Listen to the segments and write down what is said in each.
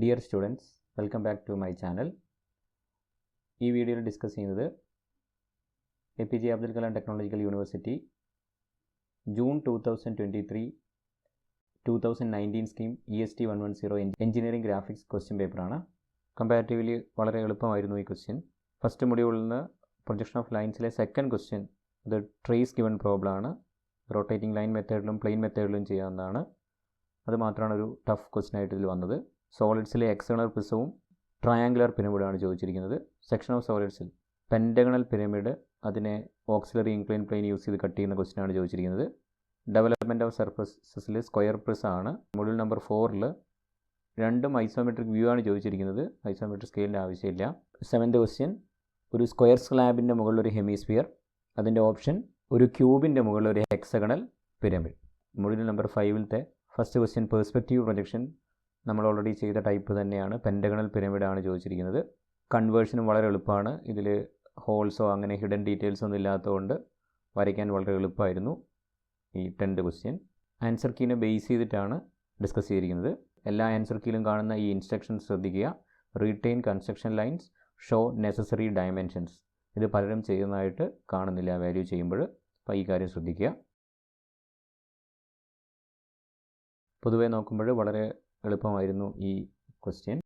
Dear students, welcome back to my channel. ഈ വീഡിയോയിൽ discuss ചെയ്യുന്നത് APJ Abdul Kalam technological university June 2023-2019 scheme EST 110 engineering graphics question പേപ്പറാണ്. Comparatively വളരെ എളുപ്പമായിരുന്നു ഈ ക്വസ്റ്റ്യൻ. ഫസ്റ്റ് മൊഡ്യൂളിൽ നിന്ന് പ്രൊജക്ഷൻ ഓഫ് ലൈൻസിലെ സെക്കൻഡ് ക്വസ്റ്റ്യൻ ഇത് ട്രേസ് ഗിവൺ പ്രോബ്ലം ആണ്. റൊട്ടേറ്റിംഗ് ലൈൻ മെത്തേഡിലും പ്ലെയിൻ മെത്തേഡിലും ചെയ്യാവുന്നതാണ്. അത് മാത്രമാണ് ഒരു ടഫ് ക്വസ്റ്റ്യൻ ആയിട്ട് ഇതിൽ വന്നത്. സോളിഡ്സിലെ എക്സ്റ്റേണൽ പ്രിസവും ട്രയാങ്കുലർ പിരമിഡാണ് ചോദിച്ചിരിക്കുന്നത്. സെക്ഷൻ ഓഫ് സോളിഡ്സിൽ പെൻറ്റഗണൽ പിരമിഡ് അതിനെ ഓക്സിലറി ഇൻക്ലൈൻ പ്ലെയിൻ യൂസ് ചെയ്ത് കട്ട് ചെയ്യുന്ന ക്വസ്റ്റ്യനാണ് ചോദിച്ചിരിക്കുന്നത്. ഡെവലപ്മെൻറ്റ് ഓഫ് സർഫസസിൽ സ്ക്വയർ പ്രിസ് ആണ്. മൊഡ്യൂൾ നമ്പർ 4ൽ രണ്ടും ഐസോമെട്രിക് വ്യൂ ആണ് ചോദിച്ചിരിക്കുന്നത്. ഐസോമെട്രിക് സ്കെയിലിൻ്റെ ആവശ്യമില്ല. 7th ക്വസ്റ്റ്യൻ ഒരു സ്ക്വയർ സ്ലാബിൻ്റെ മുകളിൽ ഒരു ഹെമിസ്ഫിയർ, അതിൻ്റെ ഓപ്ഷൻ ഒരു ക്യൂബിൻ്റെ മുകളിൽ ഒരു ഹെക്സഗണൽ പിരമിഡ്. മൊഡ്യൂൾ നമ്പർ 5ത്തെ ഫസ്റ്റ് ക്വസ്റ്റ്യൻ പെർസ്പെക്റ്റീവ് പ്രൊജക്ഷൻ നമ്മൾ ഓൾറെഡി ചെയ്ത ടൈപ്പ് തന്നെയാണ്. പെൻറ്റഗണൽ പിരമിഡാണ് ചോദിച്ചിരിക്കുന്നത്. കൺവേർഷനും വളരെ എളുപ്പമാണ്. ഇതിൽ ഹോൾസോ അങ്ങനെ ഹിഡൻ ഡീറ്റെയിൽസ് ഒന്നും ഇല്ലാത്തതുകൊണ്ട് വരയ്ക്കാൻ വളരെ എളുപ്പമായിരുന്നു ഈ 10th ക്വസ്റ്റ്യൻ. ആൻസർ കീനെ ബേസ് ചെയ്തിട്ടാണ് ഡിസ്കസ് ചെയ്തിരിക്കുന്നത്. എല്ലാ ആൻസർ കീയിലും കാണുന്ന ഈ ഇൻസ്ട്രക്ഷൻസ് ശ്രദ്ധിക്കുക. Retain construction lines, show necessary dimensions. ഇത് പലരും ചെയ്യുന്നതായിട്ട് കാണുന്നില്ല വാല്യൂ ചെയ്യുമ്പോൾ. അപ്പോൾ ഈ കാര്യം ശ്രദ്ധിക്കുക. പൊതുവേ നോക്കുമ്പോൾ വളരെ എളുപ്പമായിരുന്നു ഈ ക്വസ്റ്റ്യൻ.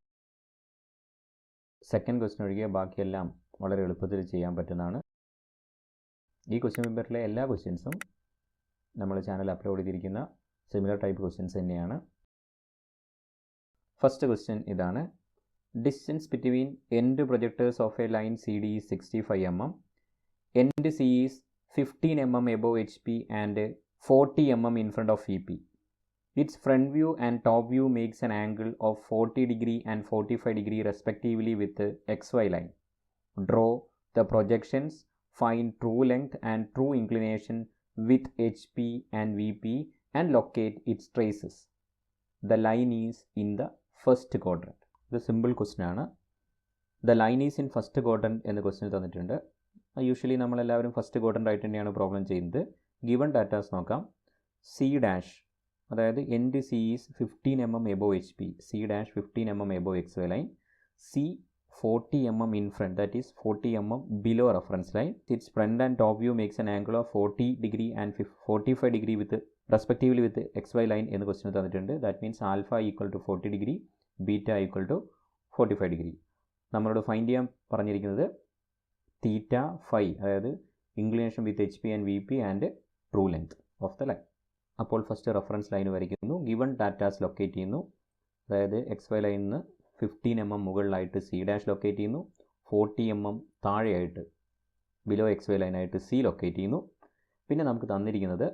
സെക്കൻഡ് ക്വസ്റ്റ്യൻ ഒഴികെ ബാക്കിയെല്ലാം വളരെ എളുപ്പത്തിൽ ചെയ്യാൻ പറ്റുന്നതാണ്. ഈ ക്വസ്റ്റ്യൻ പേപ്പറിലെ എല്ലാ ക്വസ്റ്റ്യൻസും നമ്മൾ ചാനൽ അപ്ലോഡ് ചെയ്തിരിക്കുന്ന സിമിലർ ടൈപ്പ് ക്വസ്റ്റ്യൻസ് തന്നെയാണ്. ഫസ്റ്റ് ക്വസ്റ്റ്യൻ ഇതാണ്. Distance between end projectors of A line CD is 65 mm. End C is 15 mm above HP and 40 mm in front of VP. Its front view and top view makes an angle of 40 degree and 45 degree respectively with the XY line. Draw the projections, find true length and true inclination with HP and VP and locate its traces. The line is in the first quadrant. ഇത് simple question ആണ്. The line is in first quadrant എന്ന question തന്നിട്ടുണ്ട്. Usually നമ്മളെല്ലാവരും first quadrant ആയിട്ട് തന്നെയാണ് problem ചെയ്യുന്നത്. Given datas നോക്കാം. C' അതായത് end C is 15 mm above HP, C' 15 mm above XY line, C 40 mm in front, that is 40 mm below reference line. Its front and top view makes an angle of 40 degree and 45 degree with respectively with XY line എന്ന് question തന്നിട്ടുണ്ട്. That means alpha equal to 40 degree, beta equal to 45 degree. നമ്മളോട് find ചെയ്യാൻ പറഞ്ഞിരിക്കുന്നത് theta phi, അതായത് inclination with HP and VP and true length of the line. അപ്പോൾ first reference line വരയ്ക്കുന്നു. Given datas locate ചെയ്യുന്നു. അതായത് XY ലൈനിൽ നിന്ന് 15 mm മുകളിലായിട്ട് C' ലൊക്കേറ്റ് ചെയ്യുന്നു. 40 mm താഴെയായിട്ട് ബിലോ XY ലൈനായിട്ട് C ലൊക്കേറ്റ് ചെയ്യുന്നു. പിന്നെ നമുക്ക് തന്നിരിക്കുന്നത്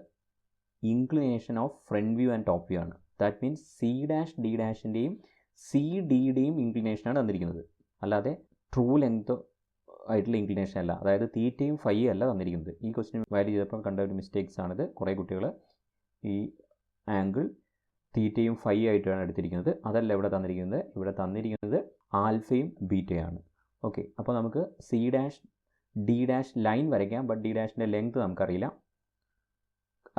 inclination of front view and top view ആണ്. ദാറ്റ് മീൻസ് C', D'-ൻ്റെയും CD-യുടെയും ഇൻക്ലിനേഷനാണ് തന്നിരിക്കുന്നത്. അല്ലാതെ ട്രൂ ലെങ്ത് ആയിട്ടുള്ള ഇൻക്ലിനേഷൻ അല്ല. അതായത് തീറ്റയും ഫൈയും അല്ല തന്നിരിക്കുന്നത്. ഈ ക്വസ്റ്റ്യൻ വാല്യൂ ചെയ്തപ്പോൾ കണ്ട ഒരു മിസ്റ്റേക്സ് ആണിത്. കുറേ കുട്ടികൾ ഈ ആംഗിൾ തീറ്റയും ഫൈ ആയിട്ടാണ് എടുത്തിരിക്കുന്നത്. അതല്ല ഇവിടെ തന്നിരിക്കുന്നത്. ഇവിടെ തന്നിരിക്കുന്നത് ആൽഫയും ബീറ്റയാണ്. ഓക്കെ, അപ്പോൾ നമുക്ക് C', D' ലൈൻ വരയ്ക്കാം. ബട്ട് D'-ൻ്റെ ലെങ്ത് നമുക്കറിയില്ല.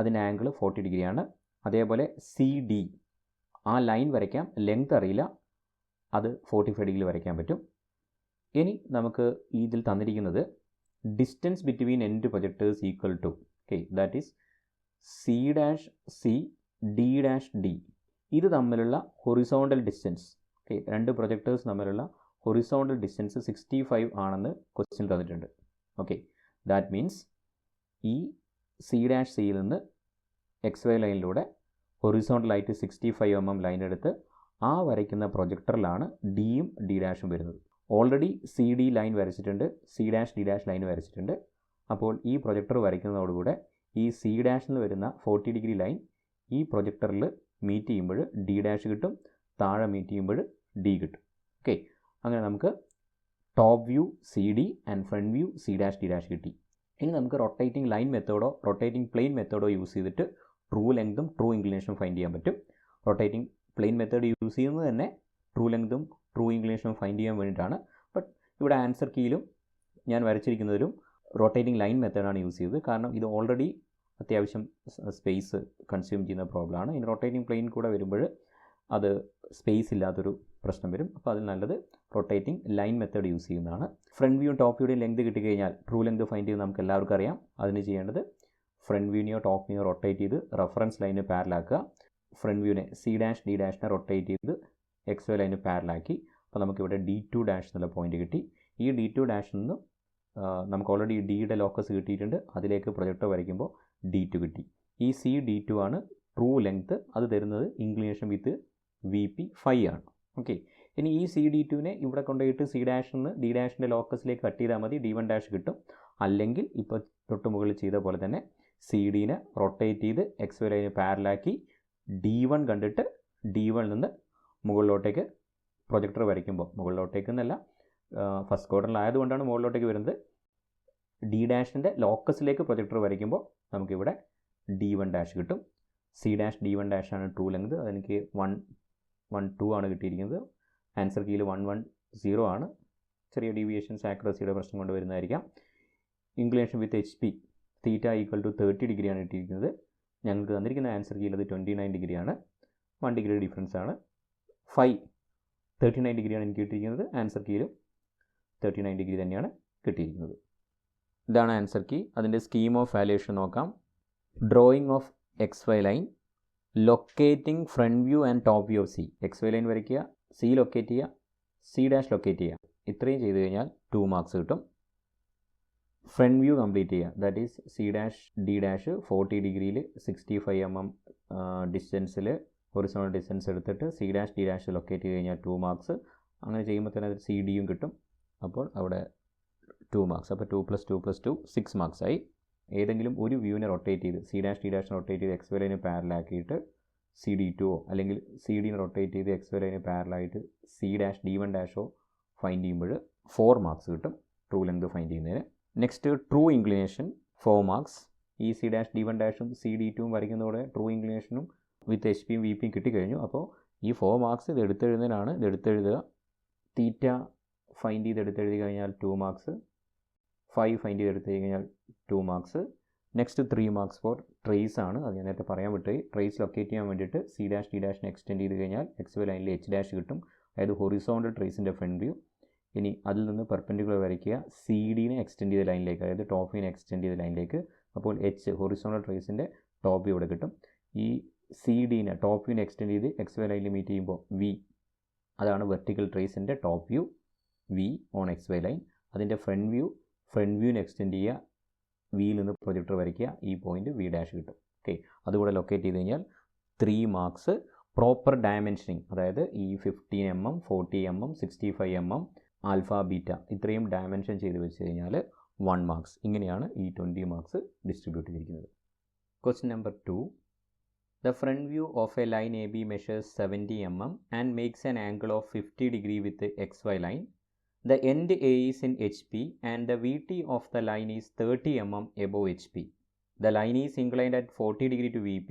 അതിൻ്റെ ആംഗിൾ 40 ഡിഗ്രിയാണ്. അതേപോലെ CD ആ ലൈൻ വരയ്ക്കാം, ലെങ്ത് അറിയില്ല, അത് 45 ഡിഗ്രി വരയ്ക്കാൻ പറ്റും. ഇനി നമുക്ക് ഇതിൽ തന്നിരിക്കുന്നത് distance between end projectors equal to, okay, that is C', D', ഇത് തമ്മിലുള്ള ഹൊറിസോണ്ടൽ ഡിസ്റ്റൻസ്. ഓക്കെ, രണ്ട് പ്രൊജക്ടേഴ്സ് തമ്മിലുള്ള ഹൊറിസോണ്ടൽ ഡിസ്റ്റൻസ് 65 ആണെന്ന് ക്വസ്റ്റ്യൻ തന്നിട്ടുണ്ട്. ഓക്കെ, ദാറ്റ് മീൻസ് ഈ C', നിന്ന് XY ലൈനിലൂടെ ഹൊറിസോണ്ടലായിട്ട് 65 mm ലൈൻ എടുത്ത് ആ വരയ്ക്കുന്ന പ്രൊജക്ടറിലാണ് Dയും D' വരുന്നത്. ഓൾറെഡി CD ലൈൻ വരച്ചിട്ടുണ്ട്, C', D' ലൈൻ വരച്ചിട്ടുണ്ട്. അപ്പോൾ ഈ പ്രൊജക്ടർ വരയ്ക്കുന്നതോടുകൂടെ ഈ C' വരുന്ന 40 ഡിഗ്രി ലൈൻ ഈ പ്രൊജക്ടറിൽ മീറ്റ് ചെയ്യുമ്പോൾ D' കിട്ടും, താഴെ മീറ്റ് ചെയ്യുമ്പോൾ D കിട്ടും. ഓക്കെ, അങ്ങനെ നമുക്ക് top view CD and front view C', D' കിട്ടി. ഇനി നമുക്ക് റൊട്ടേറ്റിംഗ് ലൈൻ മെത്തേഡോ റൊട്ടേറ്റിംഗ് പ്ലെയിൻ മെത്തേഡോ യൂസ് ചെയ്തിട്ട് ട്രൂ ലെങ്തും ട്രൂ ഇൻക്ലിനേഷനും ഫൈൻഡ് ചെയ്യാൻ പറ്റും. റൊട്ടേറ്റിംഗ് പ്ലെയിൻ മെത്തേഡ് യൂസ് ചെയ്യുന്നത് തന്നെ ട്രൂ ലെങ്തും ട്രൂ ഇൻക്ലിനേഷനും ഫൈൻഡ് ചെയ്യാൻ വേണ്ടിയിട്ടാണ്. ബട്ട് ഇവിടെ ആൻസർ കീയിലും ഞാൻ വരച്ചിരിക്കുന്നതിലും റൊട്ടേറ്റിംഗ് ലൈൻ മെത്തേഡാണ് യൂസ് ചെയ്തത്. കാരണം ഇത് ഓൾറെഡി അത്യാവശ്യം സ്പേസ് കൺസ്യൂം ചെയ്യുന്ന പ്രോബ്ലമാണ്. ഇനി റൊട്ടേറ്റിംഗ് പ്ലെയിൻ കൂടെ വരുമ്പോൾ അത് സ്പേസ് ഇല്ലാത്തൊരു പ്രശ്നം വരും. അപ്പോൾ അതിൽ നല്ലത് റൊട്ടേറ്റിംഗ് ലൈൻ മെത്തേഡ് യൂസ് ചെയ്യുന്നതാണ്. ഫ്രണ്ട് വ്യൂയും ടോപ്പ് വ്യൂയുടെയും ലെങ്ത് കിട്ടിക്കഴിഞ്ഞാൽ ട്രൂ ലെങ്ത് ഫൈൻഡ് ചെയ്ത് നമുക്ക് എല്ലാവർക്കും അറിയാം. അതിന് ചെയ്യേണ്ടത് ഫ്രണ്ട് വ്യൂവിനെയോ ടോപ്പ് വ്യൂവിനെയോ റൊട്ടേറ്റ് ചെയ്ത് റെഫറൻസ് ലൈന് പാരലാക്കുക. ഫ്രണ്ട് വ്യൂവിനെ C', D' റൊട്ടേറ്റ് ചെയ്ത് XY ലൈന് പാരലാക്കി. അപ്പോൾ നമുക്കിവിടെ D2' എന്നുള്ള പോയിന്റ് കിട്ടി. ഈ D2' നിന്ന് നമുക്ക് ഓൾറെഡി ഡിയുടെ ലോക്കസ് കിട്ടിയിട്ടുണ്ട്. അതിലേക്ക് പ്രൊജക്ടർ വരയ്ക്കുമ്പോൾ D2 കിട്ടി. ഈ CD2 ആണ് ട്രൂ ലെങ്ത്. അത് തരുന്നത് ഇൻക്ലിനേഷൻ വിത്ത് VP 5 ആണ്. ഓക്കെ, ഇനി ഈ CD2നെ ഇവിടെ കൊണ്ടുപോയിട്ട് C' D' ലോക്കസിലേക്ക് കട്ട് ചെയ്താൽ മതി, D1' കിട്ടും. അല്ലെങ്കിൽ ഇപ്പോൾ തൊട്ട് മുകളിൽ ചെയ്ത പോലെ തന്നെ CD-നെ റൊട്ടേറ്റ് ചെയ്ത് XY ലൈന് പാരലാക്കി D1 കണ്ടിട്ട് D1 നിന്ന് മുകളിലോട്ടേക്ക് പ്രൊജക്ടർ വരയ്ക്കുമ്പോൾ, മുകളിലോട്ടേക്ക് എന്നല്ല, ഫസ്റ്റ് ക്വാഡ്രന്റിലായതുകൊണ്ടാണ് മുകളിലോട്ടേക്ക് വരുന്നത്, D' ലോക്കസിലേക്ക് പ്രൊജക്ടർ വരയ്ക്കുമ്പോൾ നമുക്കിവിടെ D1' കിട്ടും. C', D1' ആണ് ട്രൂ ലെങ്ത്. അതെനിക്ക് 112 ആണ് കിട്ടിയിരിക്കുന്നത്. ആൻസർ കീയിൽ 110 ആണ്. ചെറിയ ഡീവിയേഷൻസ് ആക്യുറസിയുടെ പ്രശ്നം കൊണ്ട് വരുന്നതായിരിക്കാം. ഇൻക്ലിനേഷൻ വിത്ത് HP θ 30 ഡിഗ്രിയാണ് കിട്ടിയിരിക്കുന്നത്. ഞങ്ങൾക്ക് തന്നിരിക്കുന്ന ആൻസർ കീയിൽ അത് 29 ഡിഗ്രിയാണ്. 1 ഡിഗ്രി ഡിഫറൻസ് ആണ്. 39 ഡിഗ്രിയാണ് എനിക്ക് കിട്ടിയിരിക്കുന്നത്. ആൻസർ കീയിലും 39 ഡിഗ്രി തന്നെയാണ് കിട്ടിയിരിക്കുന്നത്. ഇതാണ് ആൻസർ കീ. അതിൻ്റെ സ്കീം ഓഫ് വാല്യുവേഷൻ നോക്കാം. Drawing of XY line, locating front view and top view of C. XY line വരയ്ക്കുക, C ലൊക്കേറ്റ് ചെയ്യുക, C' ലൊക്കേറ്റ് ചെയ്യുക. ഇത്രയും ചെയ്ത് കഴിഞ്ഞാൽ 2 മാർക്സ് കിട്ടും. ഫ്രണ്ട് വ്യൂ കംപ്ലീറ്റ് ചെയ്യുക, ദാറ്റ് ഈസ് C', D' 40 ഡിഗ്രിയിൽ 65 mm ഡിസ്റ്റൻസിൽ ഹൊറിസോണൽ ഡിസ്റ്റൻസ് എടുത്തിട്ട് C', D' ലൊക്കേറ്റ് ചെയ്ത് കഴിഞ്ഞാൽ 2 മാർക്സ്. അങ്ങനെ ചെയ്യുമ്പോൾ തന്നെ അത് CD യും കിട്ടും. അപ്പോൾ അവിടെ 2 മാർക്സ്. അപ്പോൾ 2 + 2 + 2 6 മാർക്സ് ആയി. ഏതെങ്കിലും ഒരു വ്യൂവിനെ റൊട്ടേറ്റ് ചെയ്ത് C', D' റൊട്ടേറ്റ് ചെയ്ത് XY ലൈന് പാരലാക്കിയിട്ട് CD2 അല്ലെങ്കിൽ CD-നെ റൊട്ടേറ്റ് ചെയ്ത് XY ലൈന് പാരലായിട്ട് C', D1' ഫൈൻഡ് ചെയ്യുമ്പോൾ 4 മാർക്സ് കിട്ടും ട്രൂ ലെങ്ത് ഫൈൻഡ് ചെയ്യുന്നതിന്. Next true inclination 4 marks. ഈ C', D1' CD2 വരയ്ക്കുന്നതോടെ ട്രൂ ഇൻക്ലിനേഷനും വിത്ത് HP VP കിട്ടിക്കഴിഞ്ഞു. അപ്പോൾ ഈ 4 മാർക്സ് ഇത് എടുത്തെഴുതുന്നതിനാണ്. ഇത് എടുത്തെഴുതുക. തീറ്റ ഫൈൻഡ് ചെയ്ത് എടുത്തെഴുതി കഴിഞ്ഞാൽ 2 മാർക്സ്. 5 ഫൈൻഡ് ചെയ്ത് എടുത്തു കഴിഞ്ഞാൽ 2 marks. Next 3 marks four trace ആണ്. അത് ഞാൻ നേരത്തെ പറയാൻ വിട്ടുപോയി. ട്രേസ് ലൊക്കേറ്റ് ചെയ്യാൻ വേണ്ടിയിട്ട് C', D'-നെ എക്സ്റ്റെൻഡ് ചെയ്ത് കഴിഞ്ഞാൽ XY ലൈനിൽ H' കിട്ടും. അതായത് ഹൊറിസോണ്ടൽ ട്രേസിൻ്റെ ഫ്രണ്ട് വ്യൂ. ഇനി അതിൽ നിന്ന് പെർപെൻഡിക്കുലർ വരയ്ക്കുക CD-നെ എക്സ്റ്റെൻഡ് ചെയ്ത ലൈനിലേക്ക്, അതായത് ടോപ്പ് വ്യൂവിനെ എക്സ്റ്റെൻഡ് ചെയ്ത ലൈനിലേക്ക്. അപ്പോൾ ഹൊറിസോണ്ടൽ ട്രേസിൻ്റെ ടോപ്പ് വ്യൂ ഇവിടെ കിട്ടും. ഈ CD-നെ ടോപ്പ് വ്യൂവിനെ എക്സ്റ്റെൻഡ് ചെയ്ത് XY ലൈനിൽ മീറ്റ് ചെയ്യുമ്പോൾ V, അതാണ് വെർട്ടിക്കൽ ട്രേസിൻ്റെ top view V on XY line. അതിൻ്റെ ഫ്രണ്ട് വ്യൂവിനെ എക്സ്റ്റെൻഡ് ചെയ്യുക, വിയിൽ നിന്ന് പ്രൊജക്ടർ വരയ്ക്കുക, ഈ പോയിന്റ് V' കിട്ടും. ഓക്കെ, അതുകൂടെ ലൊക്കേറ്റ് ചെയ്ത് കഴിഞ്ഞാൽ 3 മാർക്സ്. പ്രോപ്പർ ഡയമെൻഷനിങ്, അതായത് ഈ 15 mm, 40 mm, 65 mm, alpha beta ഇത്രയും ഡയമെൻഷൻ ചെയ്ത് വെച്ച് കഴിഞ്ഞാൽ 1 മാർക്സ്. ഇങ്ങനെയാണ് ഈ 20 മാർക്സ് ഡിസ്ട്രിബ്യൂട്ട് ചെയ്തിരിക്കുന്നത്. Question number 2. The front view of a line AB measures 70 mm and makes an angle of 50 degree with the XY line. The end A is in HP and the VT of the line is 30 mm above HP. The line is inclined at 40 degree to VP.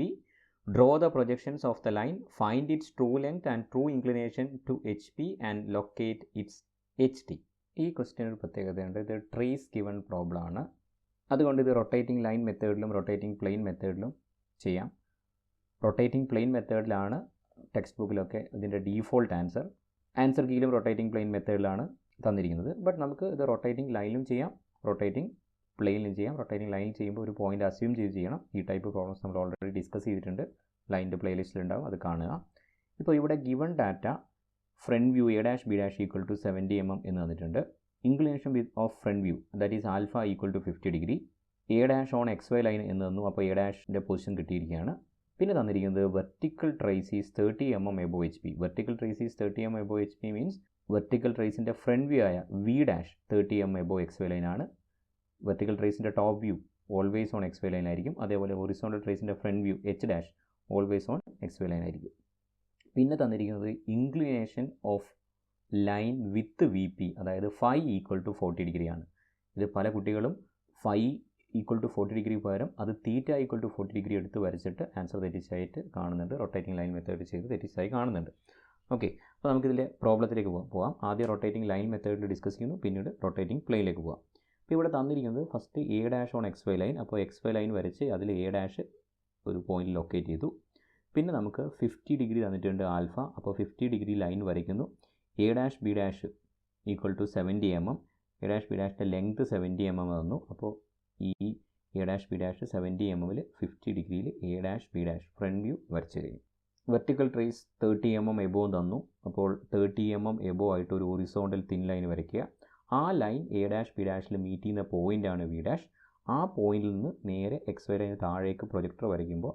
Draw the projections of the line, find its true length and true inclination to HP and locate its HT. ഈ question ഒരു പ്രത്യേകതയുണ്ട്. ഇത് trace given problem ആണ്. അതുകൊണ്ട് ഇത് rotating line മെത്തേഡിലും rotating plain മെത്തേഡിലും ചെയ്യാം. Rotating plain മെത്തേഡിലാണ് text ബുക്കിലൊക്കെ ഇതിൻ്റെ default answer കീയിലും rotating plain മെത്തേഡിലാണ് തന്നിരിക്കുന്നത്. ബട്ട് നമുക്ക് ഇത് റൊട്ടേറ്റിംഗ് ലൈനിലും ചെയ്യാം, റൊട്ടേറ്റിംഗ് പ്ലെയിനിലും ചെയ്യാം. റൊട്ടേറ്റിംഗ് ലൈനിൽ ചെയ്യുമ്പോൾ ഒരു പോയിന്റ് അസ്യൂം ചെയ്ത് ചെയ്യണം. ഈ ടൈപ്പ് പ്രോബ്ലംസ് നമ്മൾ ഓൾറെഡി ഡിസ്കസ് ചെയ്തിട്ടുണ്ട്. ലൈനിൻ്റെ പ്ലേലിസ്റ്റിലുണ്ടാവും, അത് കാണുക. ഇപ്പോൾ ഇവിടെ given data front view A', B' = 70 mm എന്ന് തന്നിട്ടുണ്ട്. Inclination of front view, that is alpha = 50 degree. A' on XY line എന്ന് തന്നു. അപ്പോൾ A'-ൻ്റെ പൊസിഷൻ കിട്ടിയിരിക്കുകയാണ്. പിന്നെ തന്നിരിക്കുന്നത് vertical trace is 30 mm above HP. Vertical trace is 30 mm above HP means vertical ട്രേസിൻ്റെ ഫ്രണ്ട് വ്യൂ ആയ V' 30 mm above XY line ആണ്. വെർട്ടിക്കൽ ട്രേസിൻ്റെ top view always on XY line ആയിരിക്കും. അതേപോലെ ഹൊറിസോണ്ടൽ ട്രേസിൻ്റെ front view H' always on XY line ആയിരിക്കും. പിന്നെ തന്നിരിക്കുന്നത് inclination of line with VP, അതായത് φ = 40 ഡിഗ്രിയാണ്. ഇത് പല കുട്ടികളും φ = 40 ഡിഗ്രി പകരം അത് തീറ്റ = 40 ഡിഗ്രി എടുത്ത് വരച്ചിട്ട് ആൻസർ തെറ്റിച്ചായിട്ട് കാണുന്നുണ്ട്. റൊട്ടേറ്റിംഗ് ലൈൻ മെത്തേഡ് ചെയ്ത് തെറ്റിച്ചായി കാണുന്നുണ്ട്. ഓക്കെ, അപ്പോൾ നമുക്കിതിലെ പ്രോബ്ലത്തിലേക്ക് പോകാം. ആദ്യം റൊട്ടേറ്റിംഗ് ലൈൻ മെത്തേഡിൽ ഡിസ്കസ് ചെയ്യുന്നു, പിന്നീട് റൊട്ടേറ്റിംഗ് പ്ലെയിനിലേക്ക് പോകാം. അപ്പോൾ ഇവിടെ തന്നിരിക്കുന്നത് first A' on XY line. അപ്പോൾ XY ലൈൻ വരച്ച് അതിൽ A' ഒരു പോയിന്റ് ലൊക്കേറ്റ് ചെയ്തു. പിന്നെ നമുക്ക് 50 ഡിഗ്രി തന്നിട്ടുണ്ട് ആൽഫ. അപ്പോൾ 50 ഡിഗ്രി ലൈൻ വരയ്ക്കുന്നു. A dash B dash equal to 70 mm. A dash B ഡാഷിൻ്റെ ലെങ്ത് 70 mm തന്നു. അപ്പോൾ ഈ A dash B dash 70 mm 50 ഡിഗ്രിയിൽ A dash B dash front view വരച്ച് കഴിഞ്ഞു. വെർട്ടിക്കൽ ട്രേസ് 30 mm എബോവ് തന്നു. അപ്പോൾ 30 mm എബോവ് ആയിട്ട് ഒരു ഹൊറിസോണ്ടൽ തിൻ ലൈൻ വരയ്ക്കുക. ആ ലൈൻ എ ഡാഷ് ബി ഡാഷിൽ മീറ്റ് ചെയ്യുന്ന പോയിൻ്റാണ് വി ഡാഷ്. ആ പോയിന്റിൽ നിന്ന് നേരെ എക്സ് വൈ ലൈന് താഴേക്ക് പ്രൊജക്ടർ വരയ്ക്കുമ്പോൾ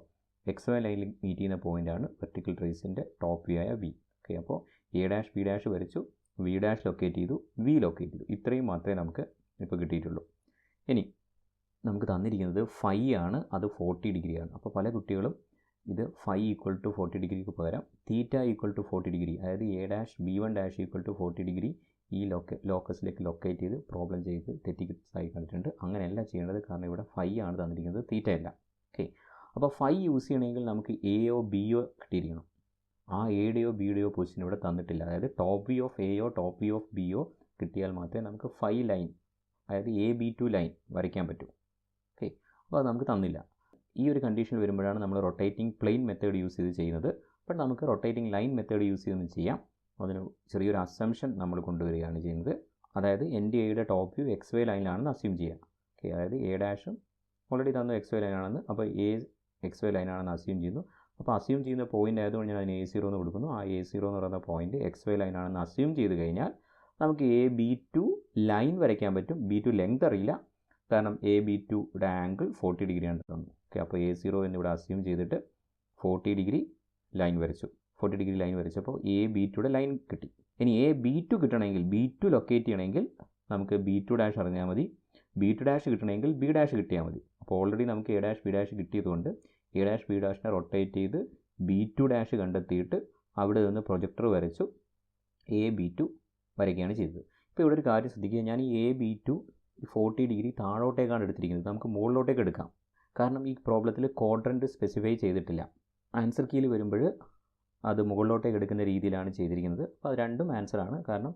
എക്സ് വൈ ലൈനിൽ മീറ്റ് ചെയ്യുന്ന പോയിൻ്റാണ് വെർട്ടിക്കൽ ട്രേസിൻ്റെ ടോപ്പ് വ്യൂ ആയ വി. ഓക്കെ, അപ്പോൾ എ ഡാഷ് ബി ഡാഷ് വരച്ചു, വി ഡാഷ് ലൊക്കേറ്റ് ചെയ്തു, വി ലൊക്കേറ്റ് ചെയ്തു. ഇത്രയും മാത്രമേ നമുക്ക് ഇപ്പോൾ കിട്ടിയിട്ടുള്ളൂ. ഇനി നമുക്ക് തന്നിരിക്കുന്നത് ഫൈ ആണ്, അത് 40 ഡിഗ്രിയാണ്. അപ്പോൾ പല കുട്ടികളും ഇത് ഫൈ ഈക്വൽ ടു 40 ഡിഗ്രിക്ക് പകരം തീറ്റ ഈക്വൽ ടു 40 ഡിഗ്രി, അതായത് A dash B one dash equal to 40 degree ഈ ലോക്കസിലേക്ക് ലൊക്കേറ്റ് ചെയ്ത് പ്രോബ്ലം ചെയ്ത് തെറ്റിക്കായി കണ്ടിട്ടുണ്ട്. അങ്ങനെയല്ല ചെയ്യേണ്ടത്, കാരണം ഇവിടെ ഫൈ ആണ് തന്നിരിക്കുന്നത്, തീറ്റ അല്ല. ഓക്കെ, അപ്പോൾ ഫൈ യൂസ് ചെയ്യണമെങ്കിൽ നമുക്ക് എയോ ബിയോ കിട്ടിയിരിക്കണം. ആ എയുടെയോ ബിയുടെയോ പൊസിഷൻ ഇവിടെ തന്നിട്ടില്ല. അതായത് ടോപ്പ് വ്യൂ ഓഫ് എയോ ടോപ്പ് വ്യൂ ഓഫ് ബിയോ കിട്ടിയാൽ മാത്രമേ നമുക്ക് ഫൈ ലൈൻ, അതായത് AB2 ലൈൻ വരയ്ക്കാൻ പറ്റൂ. ഓക്കെ, അപ്പോൾ അത് നമുക്ക് തന്നില്ല. ഈ ഒരു കണ്ടീഷൻ വരുമ്പോഴാണ് നമ്മൾ റൊട്ടേറ്റിംഗ് പ്ലെയിൻ മെത്തേഡ് യൂസ് ചെയ്ത് ചെയ്യുന്നത്. ബട്ട് നമുക്ക് റൊട്ടേറ്റിംഗ് ലൈൻ മെത്തേഡ് യൂസ് ചെയ്തൊന്നും ചെയ്യാം. അതിന് ചെറിയൊരു അസംഷൻ നമ്മൾ കൊണ്ടുവരികയാണ് ചെയ്യുന്നത്. അതായത് എൻ്റെ എയുടെ ടോപ്പ് വ്യൂ എക്സ് വൈ ലൈനിലാണെന്ന് അസ്യൂം ചെയ്യാം. ഓക്കെ, അതായത് എ ഡാഷും ഓൾറെഡി തന്നു എക്സ് വൈ ലൈനാണെന്ന്, അപ്പോൾ എ എക്സ് വൈ ലൈനാണെന്ന് അസ്യൂം ചെയ്യുന്നു. അപ്പോൾ അസ്യൂം ചെയ്യുന്ന പോയിൻ്റ് ആയതുകൊണ്ട് ഞാൻ അതിന് A0 എന്ന് കൊടുക്കുന്നു. ആ A0 എന്ന് പറയുന്ന പോയിൻ്റ് എക്സ് വൈ ലൈനാണെന്ന് അസ്യൂം ചെയ്ത് കഴിഞ്ഞാൽ നമുക്ക് AB2 ലൈൻ വരയ്ക്കാൻ പറ്റും. B2 ലെങ്ത് അറിയില്ല, കാരണം AB2യുടെ ആംഗിൾ 40 ഡിഗ്രിയാണ് തന്നു. ഓക്കെ, അപ്പോൾ A0 എന്നിവിടെ അസ്യൂം ചെയ്തിട്ട് 40 ഡിഗ്രി ലൈൻ വരച്ചു. 40 ഡിഗ്രി ലൈൻ വരച്ചപ്പോൾ AB2യുടെ ലൈൻ കിട്ടി. ഇനി AB2 കിട്ടണമെങ്കിൽ, B2 ലൊക്കേറ്റ് ചെയ്യണമെങ്കിൽ നമുക്ക് B2 ഡാഷ് അറിഞ്ഞാൽ മതി. B2 ഡാഷ് കിട്ടണമെങ്കിൽ B ഡാഷ് കിട്ടിയാൽ മതി. അപ്പോൾ ഓൾറെഡി നമുക്ക് എ ഡാഷ് ബി ഡാഷ് കിട്ടിയതുകൊണ്ട് എ ഡാഷ് ബി ഡാഷിനെ റൊട്ടേറ്റ് ചെയ്ത് B2 ഡാഷ് കണ്ടെത്തിയിട്ട് അവിടെ നിന്ന് പ്രൊജക്ടർ വരച്ചു AB2 വരയ്ക്കുകയാണ് ചെയ്തത്. ഇപ്പോൾ ഇവിടെ ഒരു കാര്യം ശ്രദ്ധിക്കുക, ഞാൻ ഈ AB2 40 ഡിഗ്രി താഴോട്ടേക്കാണ് എടുത്തിരിക്കുന്നത്. നമുക്ക് മുകളിലോട്ടേക്ക് എടുക്കാം, കാരണം ഈ പ്രോബ്ലത്തിൽ ക്വാഡ്രൻറ്റ് സ്പെസിഫൈ ചെയ്തിട്ടില്ല. ആൻസർ കീയിൽ വരുമ്പോൾ അത് മുകളിലോട്ടേക്ക് എടുക്കുന്ന രീതിയിലാണ് ചെയ്തിരിക്കുന്നത്. അപ്പോൾ അത് രണ്ടും ആൻസറാണ്, കാരണം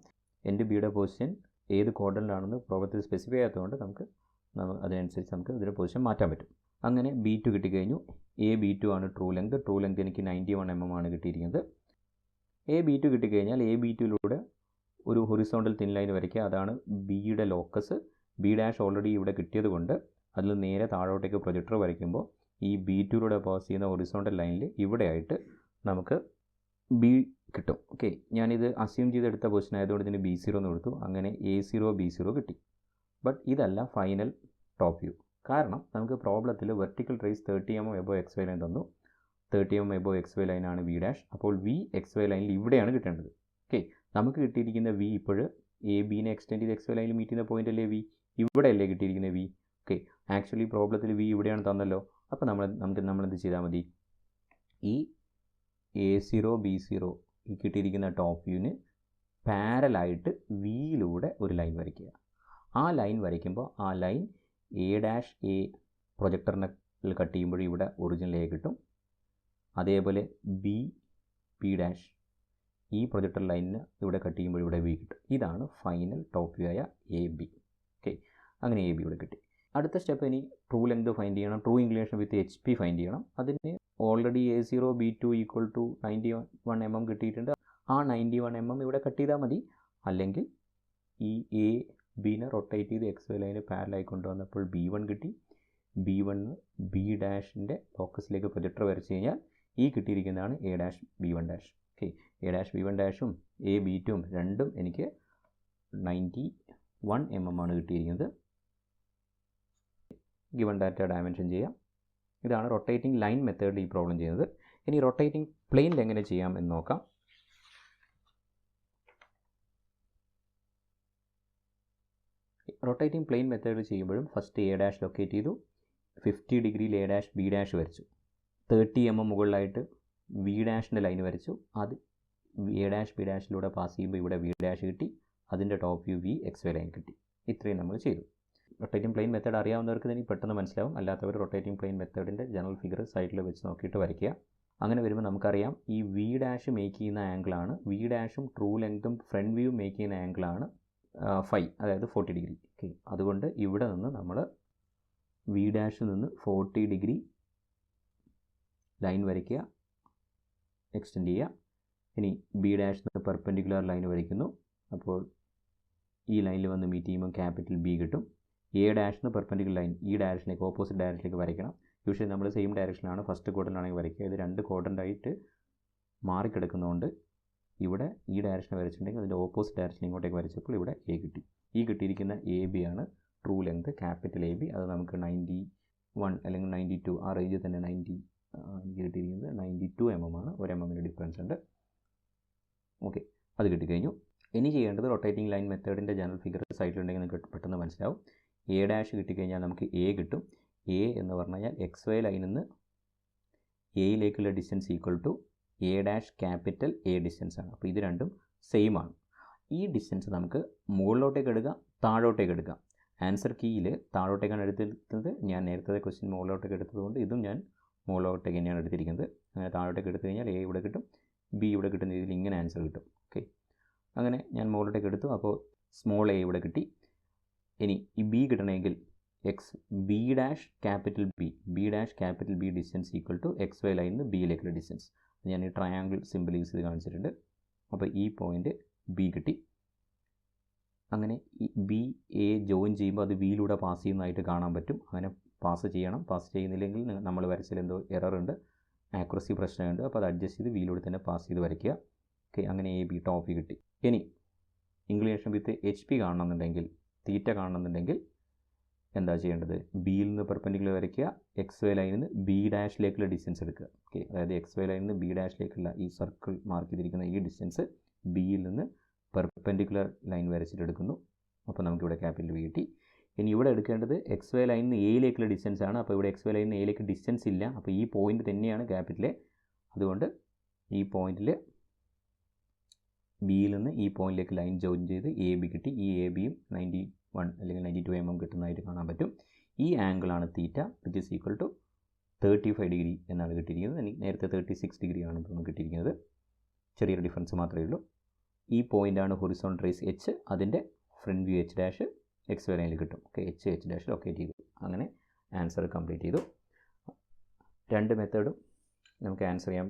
എൻ്റെ ബിയുടെ പൊസിഷൻ ഏത് ക്വാഡ്രൻ്റാണെന്ന് പ്രോബ്ലത്തിൽ സ്പെസിഫൈ ചെയ്യാത്തതുകൊണ്ട് നമുക്ക് അതിനനുസരിച്ച് നമുക്ക് ഇതിൻ്റെ പൊസിഷൻ മാറ്റാൻ പറ്റും. അങ്ങനെ B2 കിട്ടിക്കഴിഞ്ഞു. AB2 ആണ് ട്രൂ ലെങ്ത്. ട്രൂ ലെങ്ത് എനിക്ക് 91 mm ആണ് കിട്ടിയിരിക്കുന്നത്. AB2 കിട്ടിക്കഴിഞ്ഞാൽ AB2യിലൂടെ ഒരു ഹൊറിസോണ്ടൽ തിൻ ലൈൻ വരയ്ക്കുക. അതാണ് ബിയുടെ ലോക്കസ്. ബി ഡാഷ് ഓൾറെഡി ഇവിടെ കിട്ടിയത് കൊണ്ട് അതിൽ നേരെ താഴോട്ടേക്ക് പ്രൊജക്ടർ വരയ്ക്കുമ്പോൾ ഈ B2യിലൂടെ പാസ് ചെയ്യുന്ന ഹൊറിസോണ്ടൽ ലൈനിൽ ഇവിടെയായിട്ട് നമുക്ക് ബി കിട്ടും. ഓക്കെ, ഞാനിത് അസ്യൂം ചെയ്തെടുത്ത പൊസിഷൻ ആയതുകൊണ്ട് ഇതിന് B0 എന്ന് കൊടുത്തു. അങ്ങനെ A0 B0 കിട്ടി. ബട്ട് ഇതല്ല ഫൈനൽ ടോപ്പ് വ്യൂ, കാരണം നമുക്ക് പ്രോബ്ലത്തിൽ vertical trace 30 mm above X Y line തന്നു. 30 mm എബോവ് എക്സ് വൈ ലൈനാണ് വി ഡാഷ്. അപ്പോൾ വി എക്സ് വൈ ലൈനിൽ ഇവിടെയാണ് കിട്ടേണ്ടത്. ഓക്കെ, നമുക്ക് കിട്ടിയിരിക്കുന്ന വി ഇപ്പോൾ AB എക്സ്റ്റെൻഡ് ചെയ്ത് എക്സ് വൈ ലൈനിൽ മീറ്റ് ചെയ്യുന്ന പോയിൻ്റ് അല്ലേ വി, ഇവിടെയല്ലേ കിട്ടിയിരിക്കുന്ന വി. ഓക്കെ, ആക്ച്വലി പ്രോബ്ലത്തിൽ വി ഇവിടെയാണ് തന്നല്ലോ. അപ്പോൾ നമ്മളെന്ത് ചെയ്താൽ മതി, ഈ A0 B0 ഈ കിട്ടിയിരിക്കുന്ന ടോപ്പ് വ്യൂവിന് പാരലായിട്ട് വിയിലൂടെ ഒരു ലൈൻ വരയ്ക്കുക. ആ ലൈൻ വരയ്ക്കുമ്പോൾ ആ ലൈൻ എ ഡാഷ് എ പ്രൊജക്ടറിനെ കട്ട് ചെയ്യുമ്പോൾ ഇവിടെ ഒറിജിനൽ എ കിട്ടും. അതേപോലെ ബി ഡാഷ് ഈ പ്രൊജക്ടർ ലൈനിന് ഇവിടെ കട്ട് ചെയ്യുമ്പോൾ ഇവിടെ ബി കിട്ടും. ഇതാണ് ഫൈനൽ ടോപ്പ് വ്യൂ ആയ AB. ഓക്കെ, അങ്ങനെ AB ഇവിടെ കിട്ടി. അടുത്ത സ്റ്റെപ്പ് ഇനി ട്രൂ ലെങ്ത് ഫൈൻഡ് ചെയ്യണം. True inclination with HP find ചെയ്യണം. അതിന് already A0 B2 equal to 91 mm കിട്ടിയിട്ടുണ്ട്. ആ 91 mm ഇവിടെ കട്ട് ചെയ്താൽ മതി. അല്ലെങ്കിൽ ഈ Bനെ റൊട്ടേറ്റ് ചെയ്ത് എക്സ് വൈ ലൈന് പാരലായി കൊണ്ടുവന്നപ്പോൾ B1 കിട്ടി. B1 B ഡാഷിൻ്റെ ഫോക്കസിലേക്ക് പ്രൊജക്ടർ വരച്ച് കഴിഞ്ഞാൽ ഈ കിട്ടിയിരിക്കുന്നതാണ് A dash B1 dash. Okay, A dash B1 ഡാഷും AB2 രണ്ടും എനിക്ക് 91 mm ആണ് കിട്ടിയിരിക്കുന്നത്. ഗിവൺ ഡാറ്റ ഡയമെൻഷൻ ചെയ്യാം. ഇതാണ് റൊട്ടേറ്റിംഗ് ലൈൻ മെത്തേഡിൽ ഈ പ്രോബ്ലം ചെയ്യുന്നത്. ഇനി റൊട്ടേറ്റിംഗ് പ്ലെയിനിൽ എങ്ങനെ ചെയ്യാം എന്ന് നോക്കാം. റൊട്ടേറ്റിംഗ് പ്ലെയിൻ മെത്തേഡ് ചെയ്യുമ്പോഴും ഫസ്റ്റ് എ ഡാഷ് ലൊക്കേറ്റ് ചെയ്തു. 50 ഡിഗ്രിയിൽ എ ഡാഷ് ബി ഡാഷ് വരച്ചു. 30 mm മുകളിലായിട്ട് വി ഡാഷിൻ്റെ ലൈൻ വരച്ചു. അത് എ ഡാഷ് ബി ഡാഷിലൂടെ പാസ് ചെയ്യുമ്പോൾ ഇവിടെ വി ഡാഷ് കിട്ടി. അതിൻ്റെ top view V X Y line കിട്ടി. ഇത്രയും നമ്മൾ ചെയ്തു. റൊട്ടേറ്റിംഗ് പ്ലെയിൻ മെത്തേഡ് അറിയാവുന്നവർക്ക് ഇതിന് പെട്ടെന്ന് മനസ്സിലാവും. അല്ലാത്തവർ റൊട്ടേറ്റിംഗ് പ്ലെയിൻ മെത്തേഡിൻ്റെ ജനറൽ ഫിഗർ സൈഡിൽ വെച്ച് നോക്കിയിട്ട് വരയ്ക്കുക. അങ്ങനെ വരുമ്പോൾ നമുക്കറിയാം ഈ വി ഡാഷ് മേക്ക് ചെയ്യുന്ന ആംഗിളാണ്, വി ഡാഷും ട്രൂ ലെങ്തും ഫ്രണ്ട് വ്യൂ മേക്ക് ചെയ്യുന്ന ആംഗിളാണ് ഫൈ, അതായത് 40 ഡിഗ്രി. ഓക്കെ, അതുകൊണ്ട് ഇവിടെ നിന്ന് നമ്മൾ വി ഡാഷിൽ നിന്ന് 40 ഡിഗ്രി ലൈൻ വരയ്ക്കുക. എക്സ്റ്റെൻഡ് ചെയ്യുക. ഇനി ബി ഡാഷ് പെർപെൻഡിക്കുലർ ലൈൻ വരയ്ക്കുന്നു. അപ്പോൾ ഈ ലൈനിൽ വന്ന് മീറ്റ് ചെയ്യുമ്പോൾ ക്യാപിറ്റൽ ബി കിട്ടും. എ ഡാഷിന് പെർപെൻഡിക്കുലർ ലൈൻ ഈ ഡയറക്ഷനിലേക്ക് ഓപ്പോസിറ്റ് ഡയറക്ഷനിലേക്ക് വരയ്ക്കണം. യൂഷ്വലി നമ്മൾ സെയിം ഡയറക്ഷനിലാണ് ഫസ്റ്റ് ക്വാഡ്രൻ്റാണെങ്കിൽ വരയ്ക്കുക. ഇത് രണ്ട് ക്വാഡ്രൻ്റായിട്ട് മാറിക്കിടക്കുന്നതുകൊണ്ട് ഇവിടെ ഈ ഡയറക്ഷൻ വരച്ചിട്ടുണ്ടെങ്കിൽ അതിൻ്റെ ഓപ്പോസിറ്റ് ഡയറക്ഷൻ ഇങ്ങോട്ടേക്ക് വരച്ചപ്പോൾ ഇവിടെ എ കിട്ടി. ഈ കിട്ടിയിരിക്കുന്ന എ ബി ആണ് true length capital A B. അത് നമുക്ക് 91 അല്ലെങ്കിൽ 92 ആ റേഞ്ചിൽ തന്നെ 90 കിട്ടിയിരിക്കുന്നത് 92 mm ആണ്. 1 mm ഡിഫറൻസ് ഉണ്ട്. ഓക്കെ, അത് കിട്ടിക്കഴിഞ്ഞു. ഇനി ചെയ്യേണ്ടത് റൊട്ടേറ്റിംഗ് ലൈൻ മെത്തേഡിൻ്റെ ജനറൽ ഫിഗർ സൈഡിലുണ്ടെങ്കിൽ നിങ്ങൾക്ക് പെട്ടെന്ന് മനസ്സിലാവും. എ ഡാഷ് കിട്ടിക്കഴിഞ്ഞാൽ നമുക്ക് എ കിട്ടും. എ എന്ന് പറഞ്ഞു കഴിഞ്ഞാൽ എക്സ് വൈ ലൈനിൽ നിന്ന് എയിലേക്കുള്ള distance equal to A dash capital A distance ആണ്. അപ്പോൾ ഇത് രണ്ടും സെയിം ആണ്. ഈ ഡിസ്റ്റൻസ് നമുക്ക് മുകളിലോട്ടേക്ക് എടുക്കാം, താഴോട്ടേക്ക് എടുക്കാം. ആൻസർ കീയിൽ താഴോട്ടേക്കാണ് എടുത്തിരുന്നത്. ഞാൻ നേരത്തെ ക്വസ്റ്റ്യൻ മുകളിലോട്ടേക്ക് എടുത്തതുകൊണ്ട് ഇതും ഞാൻ മുകളിലോട്ടേക്ക് തന്നെയാണ് എടുത്തിരിക്കുന്നത്. അങ്ങനെ താഴോട്ടേക്ക് എടുത്തു കഴിഞ്ഞാൽ എ ഇവിടെ കിട്ടും, ബി ഇവിടെ കിട്ടുന്ന രീതിയിൽ ഇങ്ങനെ ആൻസർ കിട്ടും. ഓക്കെ, അങ്ങനെ ഞാൻ മുകളിലോട്ടേക്ക് എടുത്തു. അപ്പോൾ സ്മോൾ എ ഇവിടെ കിട്ടി. ഇനി ഈ ബി കിട്ടണമെങ്കിൽ X B dash capital B distance equal to X Y ലൈനിൽ നിന്ന് ബിയിലേക്കുള്ള ഡിസ്റ്റൻസ്. ഞാൻ ഈ ട്രയാങ്കിൾ സിമ്പിൾ യൂസ് ചെയ്ത് കാണിച്ചിട്ടുണ്ട്. അപ്പോൾ ഈ പോയിൻ്റ് ബി കിട്ടി. അങ്ങനെ ഈ ബി എ ജോയിൻ ചെയ്യുമ്പോൾ അത് ബിയിലൂടെ പാസ് ചെയ്യുന്നതായിട്ട് കാണാൻ പറ്റും. അങ്ങനെ പാസ് ചെയ്യണം. പാസ് ചെയ്യുന്നില്ലെങ്കിൽ നമ്മൾ വരച്ചതിൽ എന്തോ എറർ ഉണ്ട്, ആക്യുറസി പ്രശ്നമുണ്ട്. അപ്പോൾ അത് അഡ്ജസ്റ്റ് ചെയ്ത് ബിയിലൂടെ തന്നെ പാസ് ചെയ്ത് വരയ്ക്കുക. ഓക്കെ, അങ്ങനെ എ ബി ടോപ്പ് കിട്ടി. ഇനി ഇൻക്ലിനേഷൻ വിത്ത് എച്ച് പി കാണണമെന്നുണ്ടെങ്കിൽ, തീറ്റ കാണണമെന്നുണ്ടെങ്കിൽ എന്താ ചെയ്യേണ്ടത്? ബിയിൽ നിന്ന് പെർപെൻഡിക്കുലർ വരയ്ക്കുക, എക്സ് വൈ ലൈനിൽ നിന്ന് ബി ഡാഷിലേക്കുള്ള ഡിസ്റ്റൻസ് എടുക്കുക. ഓക്കെ, അതായത് എക്സ് വൈ ലൈനിൽ നിന്ന് ബി ഡാഷിലേക്കുള്ള ഈ സർക്കിൾ മാർക്ക് ചെയ്തിരിക്കുന്ന ഈ ഡിസ്റ്റൻസ് ബിയിൽ നിന്ന് പെർപെൻഡിക്കുലർ ലൈൻ വരച്ചിട്ട് എടുക്കുന്നു. അപ്പോൾ നമുക്കിവിടെ ക്യാപിറ്റൽ ബി കിട്ടി. ഇനി ഇവിടെ എടുക്കേണ്ടത് എക്സ് വൈ ലൈനിൽ നിന്ന് എയിലേക്കുള്ള ഡിസ്റ്റൻസ് ആണ്. അപ്പോൾ ഇവിടെ എക്സ് വൈ ലൈനിൽ നിന്ന് എയിലേക്ക് ഡിസ്റ്റൻസ് ഇല്ല. അപ്പോൾ ഈ പോയിന്റ് തന്നെയാണ് ക്യാപിറ്റൽ എ. അതുകൊണ്ട് ഈ പോയിന്റിൽ ബിയിൽ നിന്ന് ഈ പോയിന്റിലേക്ക് ലൈൻ ജോയിൻ ചെയ്ത് എ ബി കിട്ടി. ഈ എ ബിയും 91 അല്ലെങ്കിൽ 92 mm കിട്ടുന്നതായിട്ട് കാണാൻ പറ്റും. ഈ ആംഗിളാണ് theta, which is equal to 35 degree എന്നാണ് കിട്ടിയിരിക്കുന്നത്. എനിക്ക് നേരത്തെ 36 ഡിഗ്രി ആണ് തോന്നുന്നു കിട്ടിയിരിക്കുന്നത്. ചെറിയൊരു ഡിഫറൻസ് മാത്രമേ ഉള്ളൂ. ഈ പോയിൻ്റാണ് ഹൊറിസോണ്ടൽ റേസ് എച്ച്. അതിൻ്റെ front view H dash X Y ലൈനിൽ കിട്ടും. ഓക്കെ, എച്ച് ഡാഷ് ലൊക്കേറ്റ് ചെയ്തു. അങ്ങനെ ആൻസർ കംപ്ലീറ്റ് ചെയ്തു. രണ്ട് മെത്തേഡും നമുക്ക് ആൻസർ ചെയ്യാൻ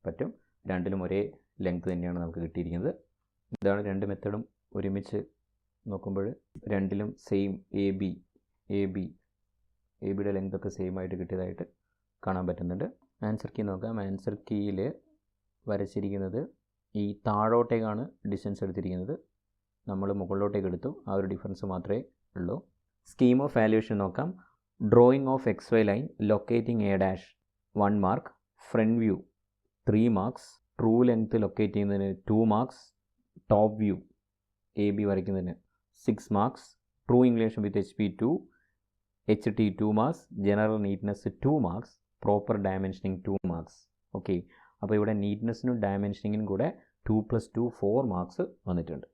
പറ്റും. രണ്ടിലും ഒരേ ലെങ്ത് തന്നെയാണ് നമുക്ക് കിട്ടിയിരിക്കുന്നത്. ഇതാണ് രണ്ട് മെത്തേഡും ഒരുമിച്ച് നോക്കുമ്പോൾ രണ്ടിലും സെയിം എ ബിയുടെ ലെങ്ത് ഒക്കെ സെയിം ആയിട്ട് കിട്ടിയതായിട്ട് കാണാൻ പറ്റുന്നുണ്ട്. ആൻസർ കീ നോക്കാം. ആൻസർ കീയിൽ വരച്ചിരിക്കുന്നത് ഈ താഴോട്ടേക്കാണ് ഡിസ്റ്റൻസ് എടുത്തിരിക്കുന്നത്. നമ്മൾ മുകളിലോട്ടേക്ക് എടുത്തു. ആ ഒരു ഡിഫറൻസ് മാത്രമേ ഉള്ളൂ. സ്കീം ഓഫ് വാല്യുവേഷൻ നോക്കാം. Drawing of X Y line locating A dash 1 mark, front view 3 marks, true length locate ചെയ്യുന്നതിന് 2 marks, top view A B വരയ്ക്കുന്നതിന് 6 marks, true inclination with H P 2, H T 2 marks, general neatness 2 marks, proper dimensioning 2 marks. Okay, അപ്പോൾ ഇവിടെ നീറ്റ്നെസ്സിനും ഡയമെൻഷനിങ്ങിനും കൂടെ 2 + 2 4 marks വന്നിട്ടുണ്ട്.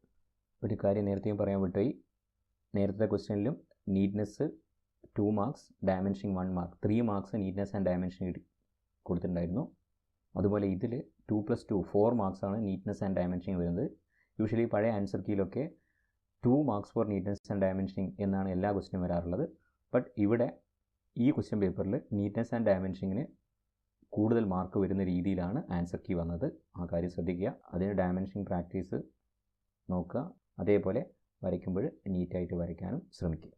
ഒരു കാര്യം നേരത്തെയും പറയാൻ വിട്ടുപോയി. നേരത്തെ ക്വസ്റ്റ്യനിലും neatness 2 marks, dimensioning 1 mark, 3 marks neatness and dimensioning കൊടുത്തിട്ടുണ്ടായിരുന്നു. അതുപോലെ ഇതിൽ 2 + 2 4 മാർക്സാണ് നീറ്റ്നെസ് ആൻഡ് ഡയമെൻഷനിങ് വരുന്നത്. യൂഷ്വലി പഴയ ആൻസർ കീയിലൊക്കെ 2 marks for neatness and dimensioning എന്നാണ് എല്ലാ ക്വസ്റ്റ്യനും വരാറുള്ളത്. ബട്ട് ഇവിടെ ഈ ക്വസ്റ്റ്യൻ പേപ്പറിൽ നീറ്റ്നെസ് ആൻഡ് ഡയമെൻഷനിങ്ങിന് കൂടുതൽ മാർക്ക് വരുന്ന രീതിയിലാണ് ആൻസർ കീ വന്നത്. ആ കാര്യം ശ്രദ്ധിക്കുക. അതിന് ഡയമെൻഷനിങ് പ്രാക്ടീസ് നോക്കുക. അതേപോലെ വരയ്ക്കുമ്പോൾ നീറ്റായിട്ട് വരയ്ക്കാനും ശ്രമിക്കുക.